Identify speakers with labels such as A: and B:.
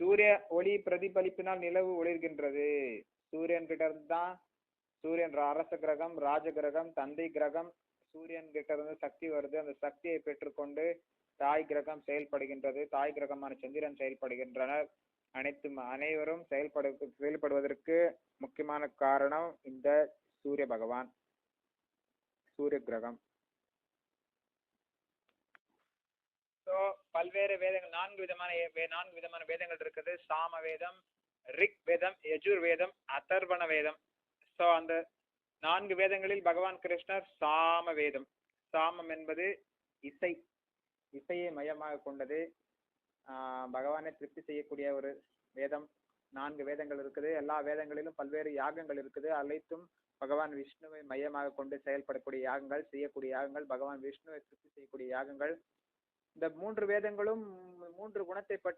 A: சூரிய ஒளி பிரதிபலிப்பினால் நிலவு ஒளிர்கின்றது. சூரியன் கிட்ட இருந்து தான் சூரியன் அரச கிரகம், ராஜ கிரகம், தந்தை கிரகம். சூரியன் கிட்ட இருந்து சக்தி வருது. அந்த சக்தியை பெற்றுக்கொண்டு தாய் கிரகம் செயல்படுகின்றது. தாய் கிரகமான சந்திரன் செயல்படுகின்றனர். அனைவரும் செயல்படுவதற்கு முக்கியமான காரணம் இந்த சூரிய பகவான், சூரிய கிரகம். பல்வேறு வேதங்கள், நான்கு விதமான வேதங்கள் இருக்குது. சாம வேதம், ரிக் வேதம், யஜுர் வேதம், அதர்வண வேதம். சோ அந்த 4 வேதங்களில் பகவான் கிருஷ்ணர் சாம வேதம். சாமம் என்பது இசையை மையமாக கொண்டது. பகவானை திருப்தி செய்யக்கூடிய ஒரு வேதம். 4 வேதங்கள் இருக்குது. எல்லா வேதங்களிலும் பல்வேறு யாகங்கள் இருக்குது. அனைத்தும் பகவான் விஷ்ணுவை மையமாக கொண்டு செயல்படக்கூடிய யாகங்கள், செய்யக்கூடிய யாகங்கள், பகவான் விஷ்ணுவை திருப்தி செய்யக்கூடிய யாகங்கள். இந்த 3 வேதங்களும் 3 குணத்தை பற்றி